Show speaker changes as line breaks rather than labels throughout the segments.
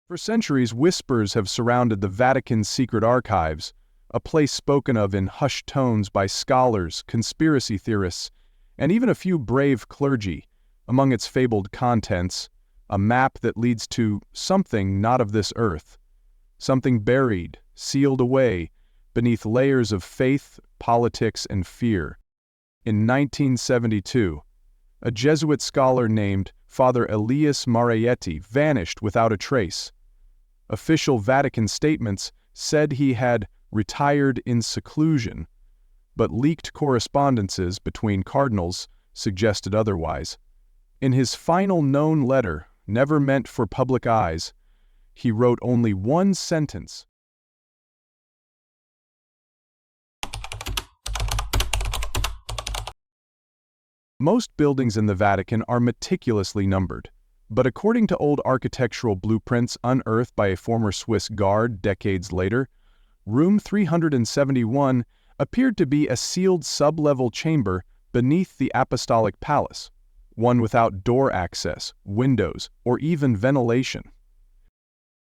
For centuries, whispers have surrounded the Vatican's secret archives, a place spoken of in hushed tones by scholars, conspiracy theorists, and even a few brave clergy. Among its fabled contents, a map that leads to something not of this earth, something buried, sealed away, beneath layers of faith, politics, and fear. In 1972, a Jesuit scholar named Father Elias Marayetti vanished without a trace. Official Vatican statements said he had retired in seclusion, but leaked correspondences between cardinals suggested otherwise. In his final known letter, never meant for public eyes, he wrote only one sentence. Most buildings in the Vatican are meticulously numbered, but according to old architectural blueprints unearthed by a former Swiss guard decades later, Room 371 appeared to be a sealed sub-level chamber beneath the Apostolic Palace, one without door access, windows, or even ventilation.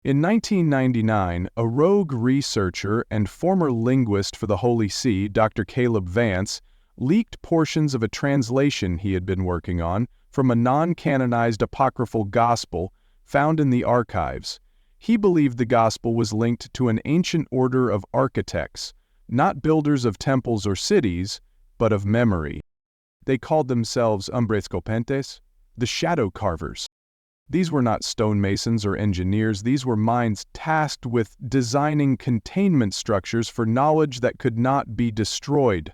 In 1999, a rogue researcher and former linguist for the Holy See, Dr. Caleb Vance, leaked portions of a translation he had been working on from a non-canonized apocryphal gospel found in the archives. He believed the gospel was linked to an ancient order of architects, not builders of temples or cities, but of memory. They called themselves umbrescopentes, the shadow carvers. These were not stonemasons or engineers, these were minds tasked with designing containment structures for knowledge that could not be destroyed,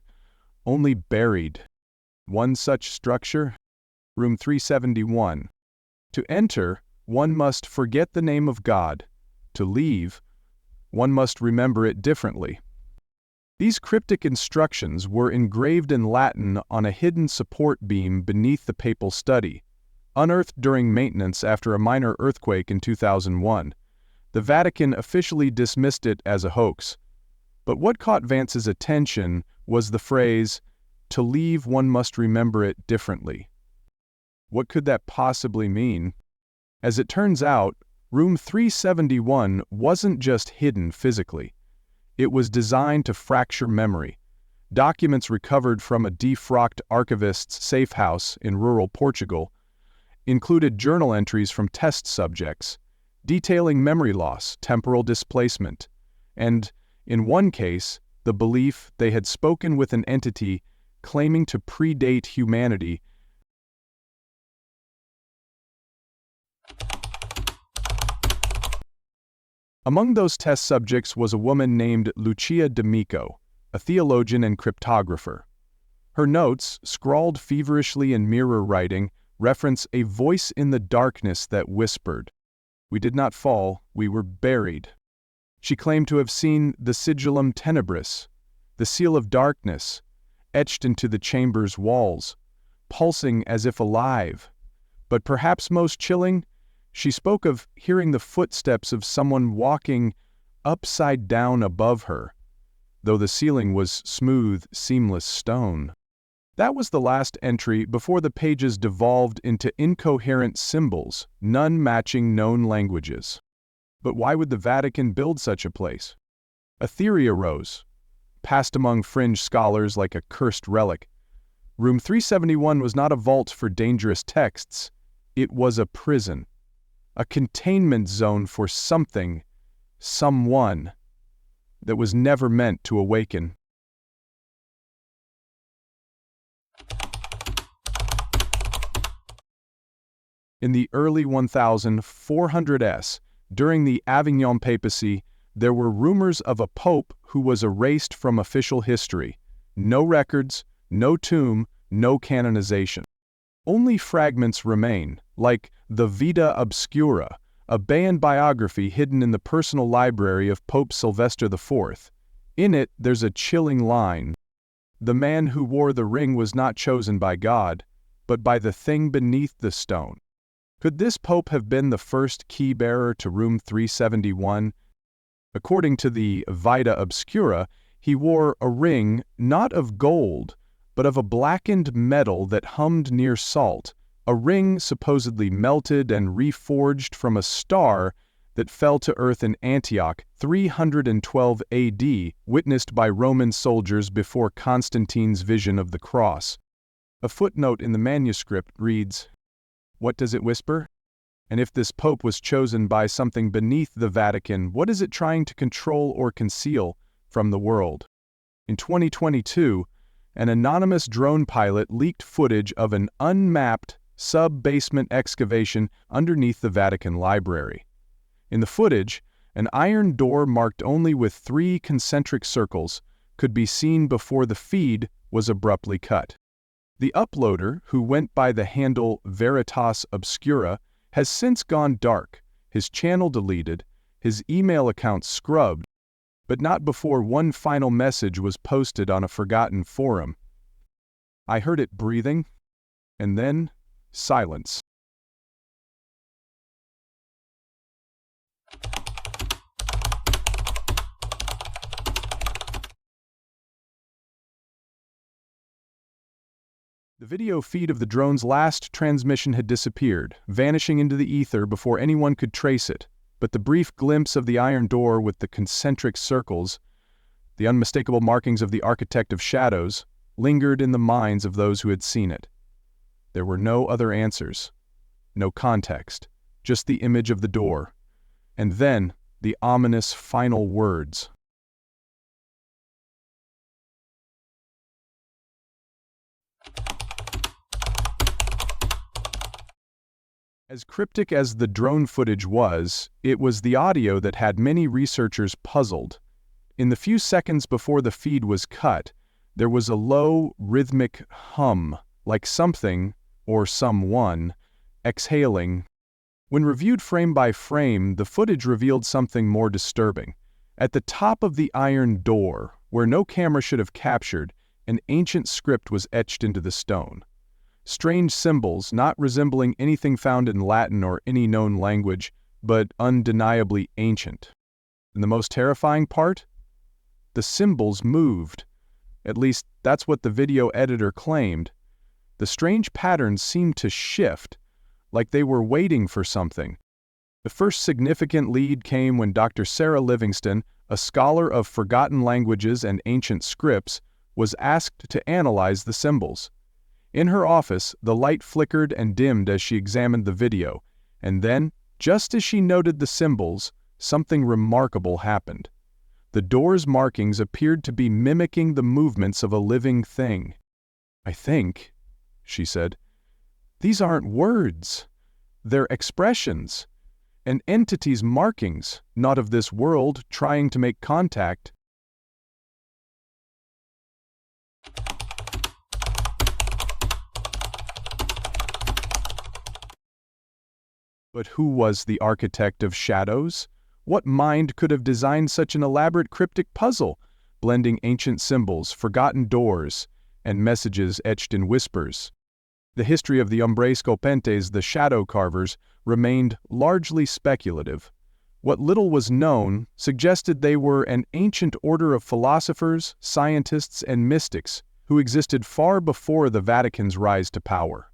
only buried. One such structure, Room 371. To enter, one must forget the name of God. To leave, one must remember it differently. These cryptic instructions were engraved in Latin on a hidden support beam beneath the papal study, unearthed during maintenance after a minor earthquake in 2001. The Vatican officially dismissed it as a hoax. But what caught Vance's attention was the phrase, "To leave, one must remember it differently." What could that possibly mean? As it turns out, Room 371 wasn't just hidden physically. It was designed to fracture memory. Documents recovered from a defrocked archivist's safe house in rural Portugal included journal entries from test subjects, detailing memory loss, temporal displacement, and, in one case, the belief they had spoken with an entity claiming to predate humanity. Among those test subjects was a woman named Lucia D'Amico, a theologian and cryptographer. Her notes, scrawled feverishly in mirror writing, reference a voice in the darkness that whispered, "We did not fall, we were buried." She claimed to have seen the sigillum tenebris, the seal of darkness, etched into the chamber's walls, pulsing as if alive. But perhaps most chilling, she spoke of hearing the footsteps of someone walking upside down above her, though the ceiling was smooth, seamless stone. That was the last entry before the pages devolved into incoherent symbols, none matching known languages. But why would the Vatican build such a place? A theory arose, passed among fringe scholars like a cursed relic. Room 371 was not a vault for dangerous texts, it was a prison. A containment zone for something, someone, that was never meant to awaken. In the early 1400s, during the Avignon papacy, there were rumors of a pope who was erased from official history. No records, no tomb, no canonization. Only fragments remain, like the Vita Obscura, a banned biography hidden in the personal library of Pope Sylvester IV. In it, there's a chilling line. The man who wore the ring was not chosen by God, but by the thing beneath the stone. Could this pope have been the first key-bearer to Room 371? According to the Vita Obscura, he wore a ring not of gold, but of a blackened metal that hummed near salt, a ring supposedly melted and reforged from a star that fell to earth in Antioch 312 AD, witnessed by Roman soldiers before Constantine's vision of the cross. A footnote in the manuscript reads, "What does it whisper? And if this pope was chosen by something beneath the Vatican, what is it trying to control or conceal from the world?" In 2022, an anonymous drone pilot leaked footage of an unmapped sub-basement excavation underneath the Vatican library. In the footage, an iron door marked only with 3 concentric circles could be seen before the feed was abruptly cut. The uploader, who went by the handle Veritas Obscura, has since gone dark, his channel deleted, his email account scrubbed, but not before one final message was posted on a forgotten forum. "I heard it breathing, and then silence." The video feed of the drone's last transmission had disappeared, vanishing into the ether before anyone could trace it, but the brief glimpse of the iron door with the concentric circles, the unmistakable markings of the architect of shadows, lingered in the minds of those who had seen it. There were no other answers, no context, just the image of the door, and then the ominous final words. As cryptic as the drone footage was, it was the audio that had many researchers puzzled. In the few seconds before the feed was cut, there was a low, rhythmic hum, like something, or someone, exhaling. When reviewed frame by frame, the footage revealed something more disturbing. At the top of the iron door, where no camera should have captured, an ancient script was etched into the stone. Strange symbols, not resembling anything found in Latin or any known language, but undeniably ancient. And the most terrifying part? The symbols moved. At least, that's what the video editor claimed. The strange patterns seemed to shift, like they were waiting for something. The first significant lead came when Dr. Sarah Livingston, a scholar of forgotten languages and ancient scripts, was asked to analyze the symbols. In her office, the light flickered and dimmed as she examined the video, and then, just as she noted the symbols, something remarkable happened. The door's markings appeared to be mimicking the movements of a living thing. "I think," she said, "these aren't words. They're expressions. An entity's markings, not of this world, trying to make contact." But who was the architect of shadows? What mind could have designed such an elaborate cryptic puzzle, blending ancient symbols, forgotten doors, and messages etched in whispers? The history of the Ombre Sculpentes, the shadow carvers, remained largely speculative. What little was known suggested they were an ancient order of philosophers, scientists, and mystics who existed far before the Vatican's rise to power.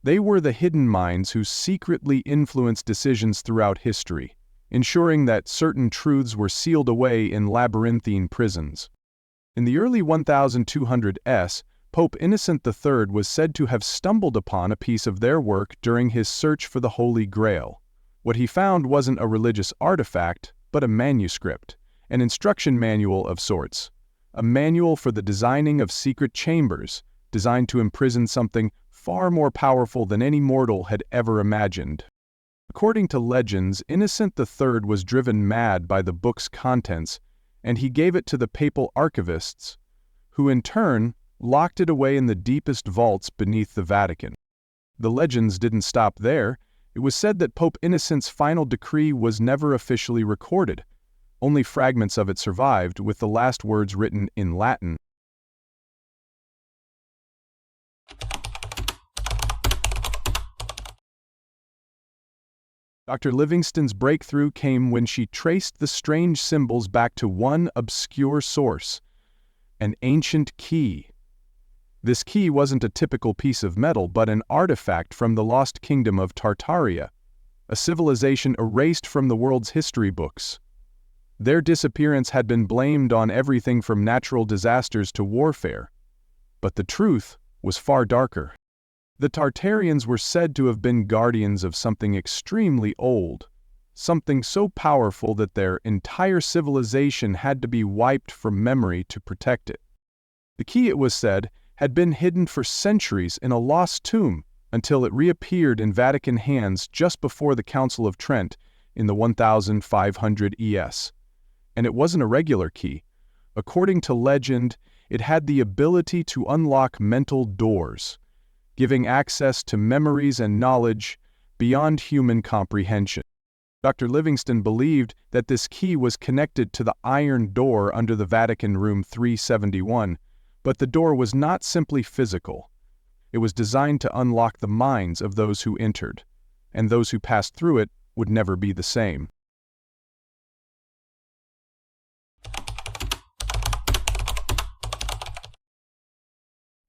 They were the hidden minds who secretly influenced decisions throughout history, ensuring that certain truths were sealed away in labyrinthine prisons. In the early 1200s, Pope Innocent III was said to have stumbled upon a piece of their work during his search for the Holy Grail. What he found wasn't a religious artifact, but a manuscript, an instruction manual of sorts, a manual for the designing of secret chambers, designed to imprison something far more powerful than any mortal had ever imagined. According to legends, Innocent III was driven mad by the book's contents, and he gave it to the papal archivists, who in turn locked it away in the deepest vaults beneath the Vatican. The legends didn't stop there. It was said that Pope Innocent's final decree was never officially recorded. Only fragments of it survived, with the last words written in Latin. Dr. Livingston's breakthrough came when she traced the strange symbols back to one obscure source, an ancient key. This key wasn't a typical piece of metal, but an artifact from the lost kingdom of Tartaria. a civilization erased from the world's history books. Their disappearance had been blamed on everything from natural disasters to warfare. But the truth was far darker. The Tartarians were said to have been guardians of something extremely old, something so powerful that their entire civilization had to be wiped from memory to protect it. The key, it was said, had been hidden for centuries in a lost tomb until it reappeared in Vatican hands just before the Council of Trent in the 1500 ES. And it wasn't a regular key. According to legend, it had the ability to unlock mental doors, giving access to memories and knowledge beyond human comprehension. Dr. Livingston believed that this key was connected to the iron door under the Vatican Room 371, but the door was not simply physical. It was designed to unlock the minds of those who entered, and those who passed through it would never be the same.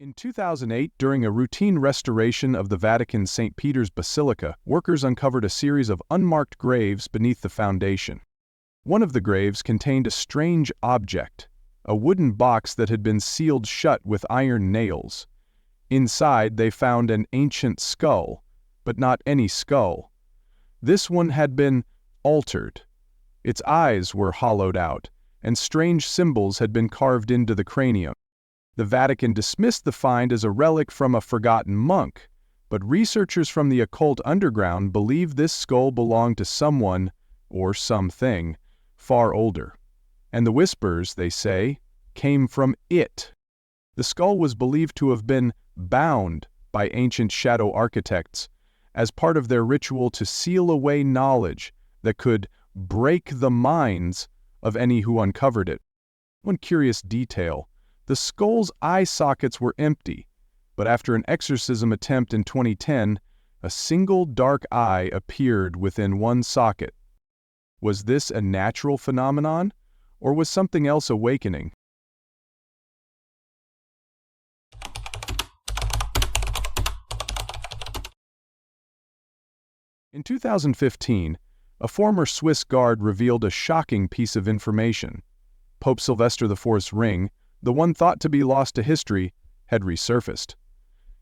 In 2008, during a routine restoration of the Vatican's St. Peter's Basilica, workers uncovered a series of unmarked graves beneath the foundation. One of the graves contained a strange object, a wooden box that had been sealed shut with iron nails. Inside, they found an ancient skull, but not any skull. This one had been altered. Its eyes were hollowed out, and strange symbols had been carved into the cranium. The Vatican dismissed the find as a relic from a forgotten monk, but researchers from the occult underground believe this skull belonged to someone, or something, far older. And the whispers, they say, came from it. The skull was believed to have been bound by ancient shadow architects as part of their ritual to seal away knowledge that could break the minds of any who uncovered it. One curious detail: the skull's eye sockets were empty, but after an exorcism attempt in 2010, a single dark eye appeared within one socket. Was this a natural phenomenon, or was something else awakening? In 2015, a former Swiss guard revealed a shocking piece of information. Pope Sylvester IV's ring, the one thought to be lost to history, had resurfaced.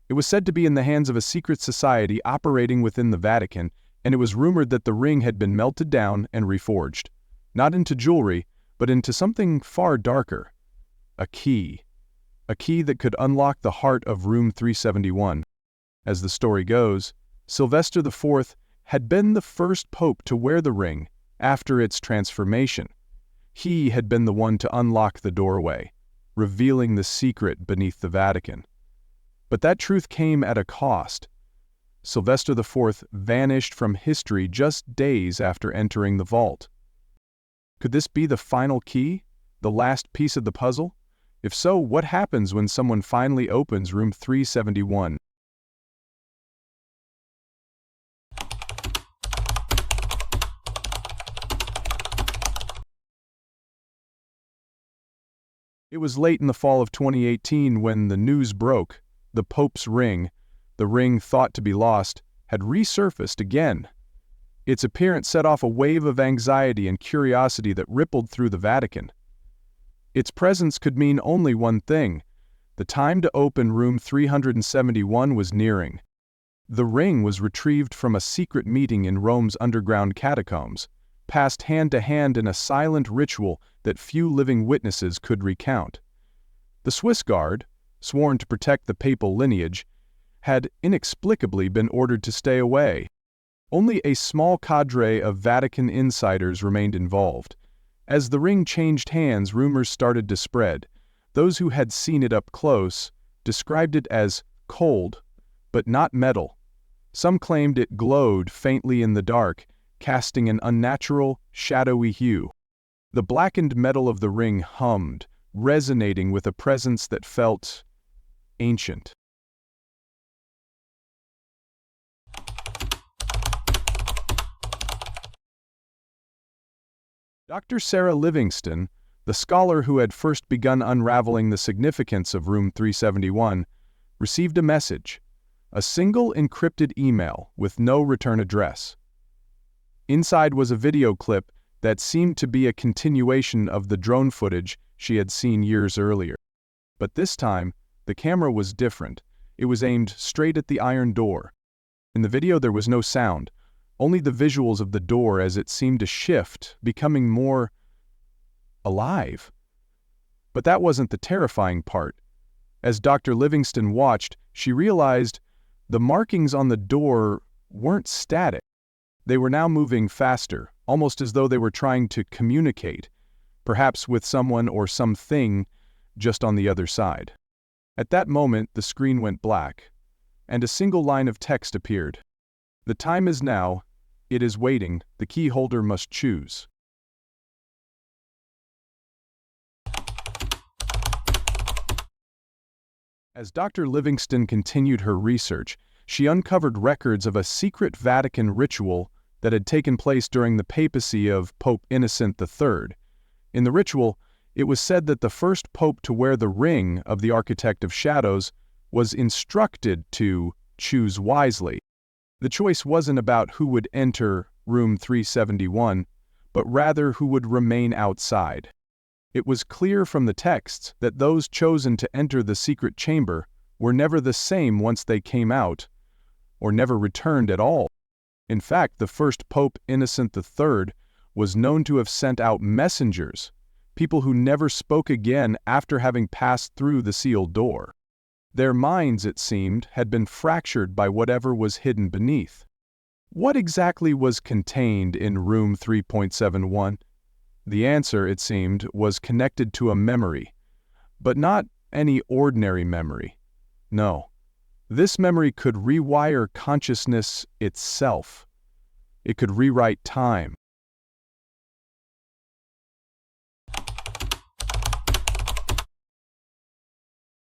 It was said to be in the hands of a secret society operating within the Vatican, and it was rumored that the ring had been melted down and reforged, not into jewelry, but into something far darker. A key that could unlock the heart of Room 371. As the story goes, Sylvester IV had been the first pope to wear the ring after its transformation. He had been the one to unlock the doorway, revealing the secret beneath the Vatican. But that truth came at a cost. Sylvester IV vanished from history just days after entering the vault. Could this be the final key, the last piece of the puzzle? If so, what happens when someone finally opens Room 371? It was late in the fall of 2018 when the news broke. The Pope's ring, the ring thought to be lost, had resurfaced again. Its appearance set off a wave of anxiety and curiosity that rippled through the Vatican. Its presence could mean only one thing: the time to open Room 371 was nearing. The ring was retrieved from a secret meeting in Rome's underground catacombs, passed hand to hand in a silent ritual that few living witnesses could recount. The Swiss guard, sworn to protect the papal lineage, had inexplicably been ordered to stay away. Only a small cadre of Vatican insiders remained involved. As the ring changed hands, rumors started to spread. Those who had seen it up close described it as cold, but not metal. Some claimed it glowed faintly in the dark, casting an unnatural, shadowy hue. The blackened metal of the ring hummed, resonating with a presence that felt ancient. Dr. Sarah Livingston, the scholar who had first begun unraveling the significance of Room 371, received a message, a single encrypted email with no return address. Inside was a video clip that seemed to be a continuation of the drone footage she had seen years earlier. But this time, the camera was different. It was aimed straight at the iron door. In the video there was no sound, only the visuals of the door as it seemed to shift, becoming more alive. But that wasn't the terrifying part. As Dr. Livingston watched, she realized the markings on the door weren't static. They were now moving faster, almost as though they were trying to communicate, perhaps with someone or something just on the other side. At that moment, the screen went black, and a single line of text appeared. "The time is now. It is waiting. The key holder must choose." As Dr. Livingston continued her research, she uncovered records of a secret Vatican ritual that had taken place during the papacy of Pope Innocent III. In the ritual, it was said that the first pope to wear the ring of the Architect of Shadows was instructed to choose wisely. The choice wasn't about who would enter room 371, but rather who would remain outside. It was clear from the texts that those chosen to enter the secret chamber were never the same once they came out, or never returned at all. In fact, the first Pope Innocent III was known to have sent out messengers, people who never spoke again after having passed through the sealed door. Their minds, it seemed, had been fractured by whatever was hidden beneath. What exactly was contained in room 3.71? The answer, it seemed, was connected to a memory, but not any ordinary memory. No. This memory could rewire consciousness itself. It could rewrite time.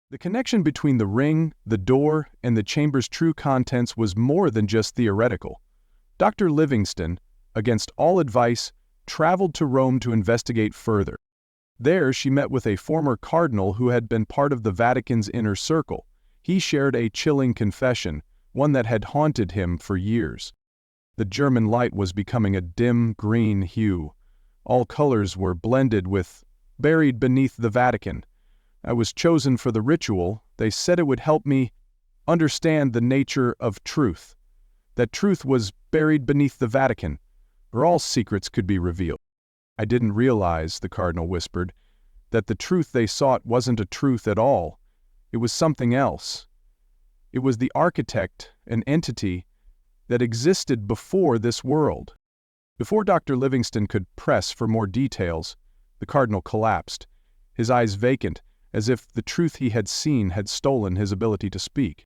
The connection between the ring, the door, and the chamber's true contents was more than just theoretical. Dr. Livingston, against all advice, traveled to Rome to investigate further. There she met with a former cardinal who had been part of the Vatican's inner circle. He shared a chilling confession, one that had haunted him for years. The German light was becoming a dim green hue. All colors were blended with buried beneath the Vatican. I was chosen for the ritual. They said it would help me understand the nature of truth. That truth was buried beneath the Vatican, where all secrets could be revealed. I didn't realize, the cardinal whispered, that the truth they sought wasn't a truth at all. It was something else. It was the architect, an entity that existed before this world. Before Dr. Livingston could press for more details, the cardinal collapsed, his eyes vacant, as if the truth he had seen had stolen his ability to speak.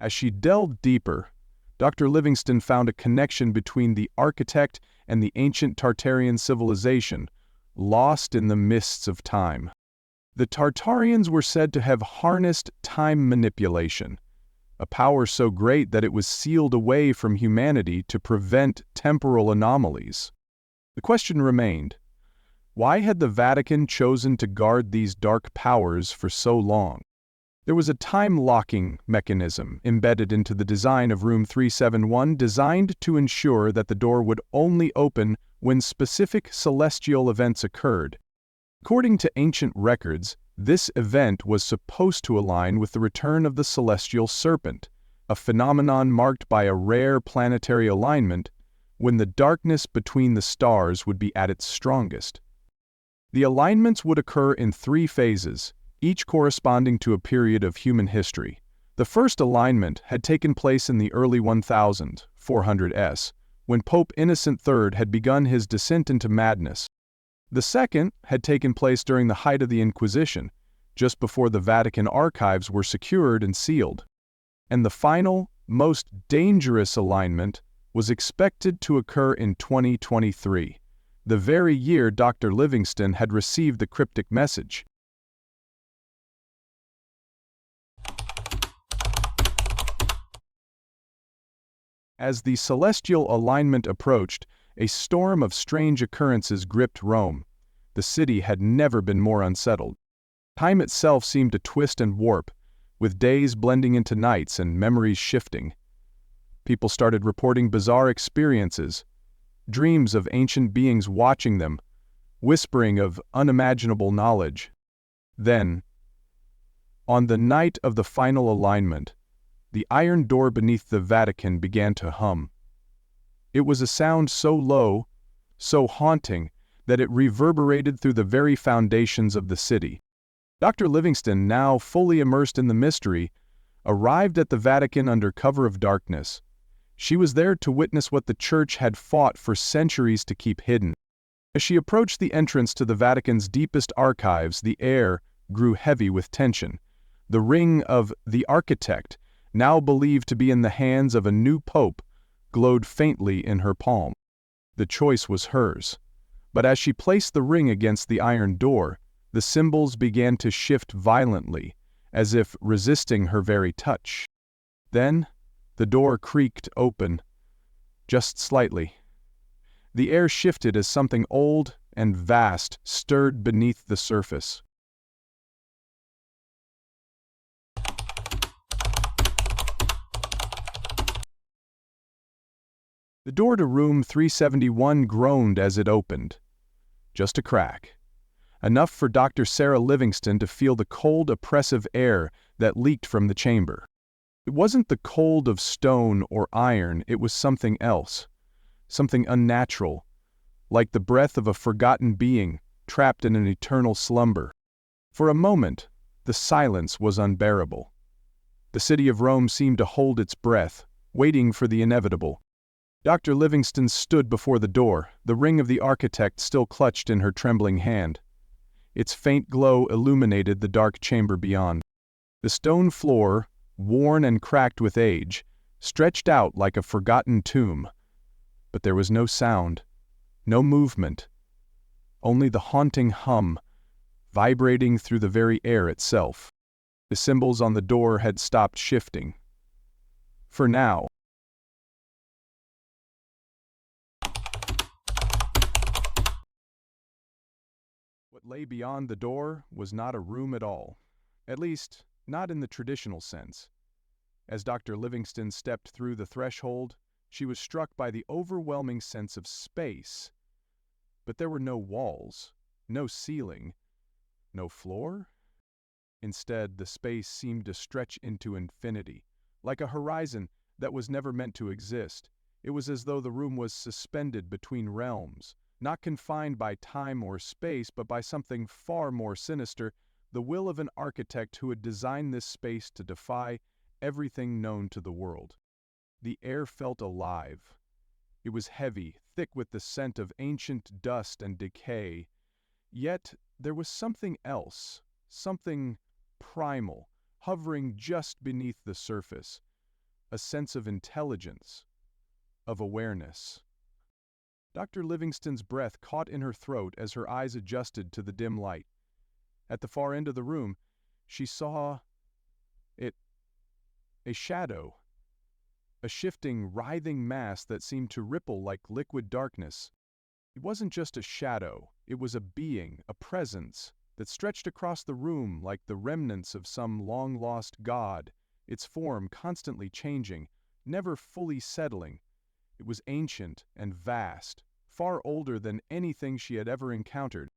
As she delved deeper, Dr. Livingston found a connection between the architect and the ancient Tartarian civilization, lost in the mists of time. The Tartarians were said to have harnessed time manipulation, a power so great that it was sealed away from humanity to prevent temporal anomalies. The question remained, why had the Vatican chosen to guard these dark powers for so long? There was a time-locking mechanism embedded into the design of room 371 designed to ensure that the door would only open when specific celestial events occurred. According to ancient records, this event was supposed to align with the return of the celestial serpent, a phenomenon marked by a rare planetary alignment when the darkness between the stars would be at its strongest. The alignments would occur in 3 phases, each corresponding to a period of human history. The first alignment had taken place in the early 1400s, when Pope Innocent III had begun his descent into madness. The second had taken place during the height of the Inquisition, just before the Vatican archives were secured and sealed. And the final, most dangerous alignment was expected to occur in 2023, the very year Dr. Livingston had received the cryptic message. As the celestial alignment approached, a storm of strange occurrences gripped Rome. The city had never been more unsettled. Time itself seemed to twist and warp, with days blending into nights and memories shifting. People started reporting bizarre experiences, dreams of ancient beings watching them, whispering of unimaginable knowledge. Then, on the night of the final alignment, the iron door beneath the Vatican began to hum. It was a sound so low, so haunting, that it reverberated through the very foundations of the city. Dr. Livingston, now fully immersed in the mystery, arrived at the Vatican under cover of darkness. She was there to witness what the Church had fought for centuries to keep hidden. As she approached the entrance to the Vatican's deepest archives, the air grew heavy with tension. The ring of the architect, now believed to be in the hands of a new pope, glowed faintly in her palm. The choice was hers. But as she placed the ring against the iron door, the symbols began to shift violently, as if resisting her very touch. Then, the door creaked open, just slightly. The air shifted as something old and vast stirred beneath the surface. The door to room 371 groaned as it opened. Just a crack. Enough for Dr. Sarah Livingston to feel the cold, oppressive air that leaked from the chamber. It wasn't the cold of stone or iron, it was something else. Something unnatural, like the breath of a forgotten being trapped in an eternal slumber. For a moment, the silence was unbearable. The city of Rome seemed to hold its breath, waiting for the inevitable. Dr. Livingston stood before the door, the ring of the architect still clutched in her trembling hand. Its faint glow illuminated the dark chamber beyond. The stone floor, worn and cracked with age, stretched out like a forgotten tomb. But there was no sound, no movement, only the haunting hum, vibrating through the very air itself. The symbols on the door had stopped shifting. For now. What lay beyond the door was not a room at all, at least, not in the traditional sense. As Dr. Livingston stepped through the threshold, she was struck by the overwhelming sense of space. But there were no walls, no ceiling, no floor. Instead, the space seemed to stretch into infinity, like a horizon that was never meant to exist. It was as though the room was suspended between realms, not confined by time or space, but by something far more sinister, the will of an architect who had designed this space to defy everything known to the world. The air felt alive. It was heavy, thick with the scent of ancient dust and decay. Yet there was something else, something primal, hovering just beneath the surface, a sense of intelligence, of awareness. Dr. Livingston's breath caught in her throat as her eyes adjusted to the dim light. At the far end of the room, she saw a shadow, a shifting, writhing mass that seemed to ripple like liquid darkness. It wasn't just a shadow, it was a being, a presence, that stretched across the room like the remnants of some long-lost god, its form constantly changing, never fully settling. It was ancient and vast, far older than anything she had ever encountered.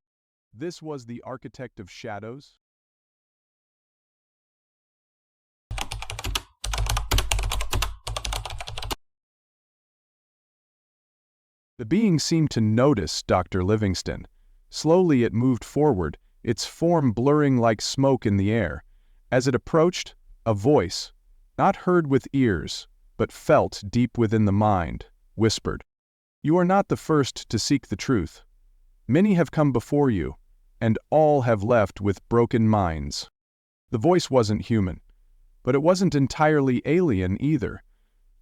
This was the architect of shadows? The being seemed to notice Dr. Livingston. Slowly it moved forward, its form blurring like smoke in the air. As it approached, a voice, not heard with ears, but felt deep within the mind, whispered, "You are not the first to seek the truth. Many have come before you, and all have left with broken minds." The voice wasn't human, but it wasn't entirely alien either.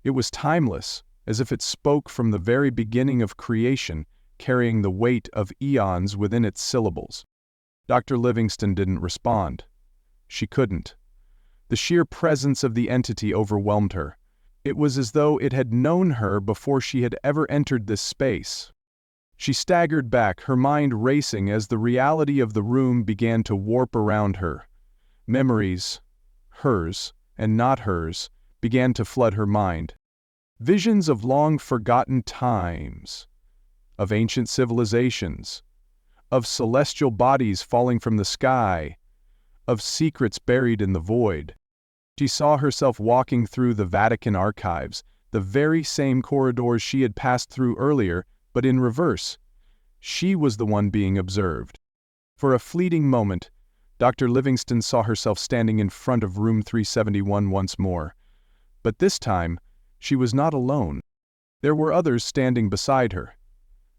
It was timeless, as if it spoke from the very beginning of creation, carrying the weight of eons within its syllables. Dr. Livingston didn't respond. She couldn't. The sheer presence of the entity overwhelmed her. It was as though it had known her before she had ever entered this space. She staggered back, her mind racing as the reality of the room began to warp around her. Memories, hers and not hers, began to flood her mind. Visions of long-forgotten times, of ancient civilizations, of celestial bodies falling from the sky, of secrets buried in the void. She saw herself walking through the Vatican archives, the very same corridors she had passed through earlier, but in reverse. She was the one being observed. For a fleeting moment, Dr. Livingston saw herself standing in front of room 371 once more. But this time, she was not alone. There were others standing beside her.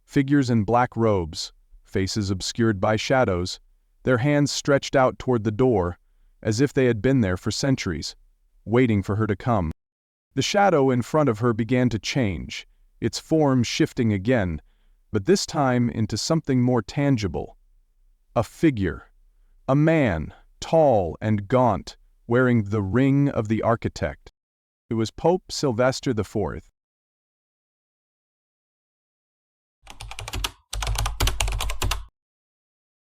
Figures in black robes, faces obscured by shadows, their hands stretched out toward the door, as if they had been there for centuries, waiting for her to come. The shadow in front of her began to change, its form shifting again, but this time into something more tangible. A figure. A man, tall and gaunt, wearing the ring of the architect. It was Pope Sylvester IV.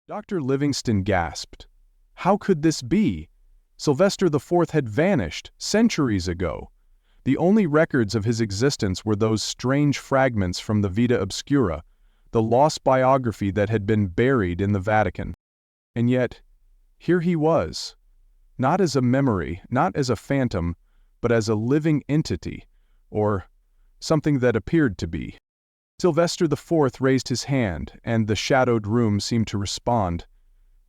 Dr. Livingston gasped. How could this be? Sylvester IV had vanished centuries ago. The only records of his existence were those strange fragments from the Vita Obscura, the lost biography that had been buried in the Vatican. And yet, here he was, not as a memory, not as a phantom, but as a living entity, or something that appeared to be. Sylvester IV raised his hand, and the shadowed room seemed to respond.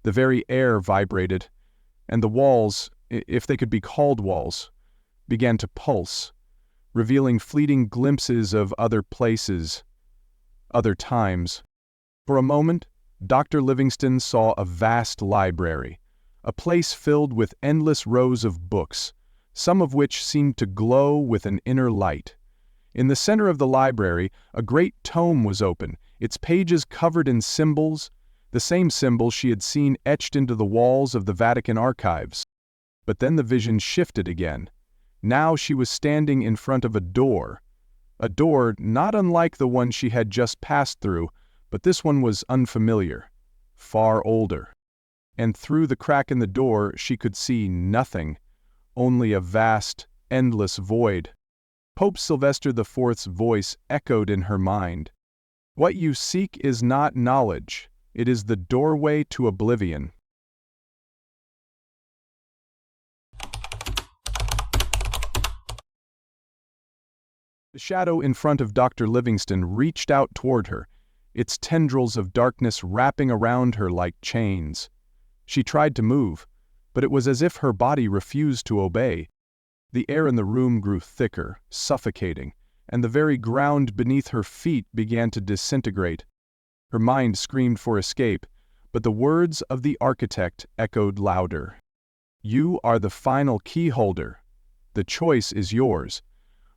The very air vibrated, and the walls, if they could be called walls, began to pulse, revealing fleeting glimpses of other places, other times. For a moment, Dr. Livingston saw a vast library, a place filled with endless rows of books, some of which seemed to glow with an inner light. In the center of the library, a great tome was open, its pages covered in symbols, the same symbols she had seen etched into the walls of the Vatican archives. But then the vision shifted again. Now she was standing in front of a door not unlike the one she had just passed through, but this one was unfamiliar, far older. And through the crack in the door she could see nothing, only a vast, endless void. Pope Sylvester IV's voice echoed in her mind. What you seek is not knowledge, it is the doorway to oblivion. The shadow in front of Dr. Livingston reached out toward her, its tendrils of darkness wrapping around her like chains. She tried to move, but it was as if her body refused to obey. The air in the room grew thicker, suffocating, and the very ground beneath her feet began to disintegrate. Her mind screamed for escape, but the words of the architect echoed louder. You are the final key holder. The choice is yours.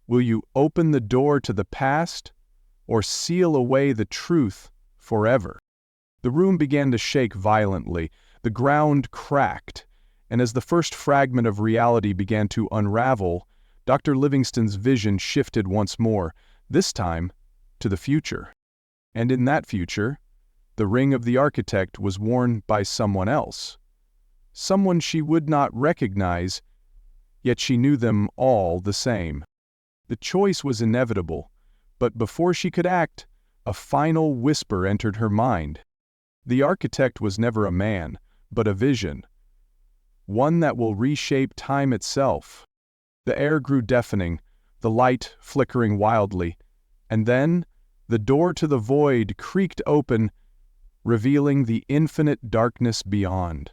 Will you open the door to the past, or seal away the truth forever? The room began to shake violently, the ground cracked, and as the first fragment of reality began to unravel, Dr. Livingston's vision shifted once more, this time to the future. And in that future, the ring of the architect was worn by someone else. Someone she would not recognize, yet she knew them all the same. The choice was inevitable, but before she could act, a final whisper entered her mind. The architect was never a man, but a vision, one that will reshape time itself. The air grew deafening, the light flickering wildly, and then the door to the void creaked open, revealing the infinite darkness beyond.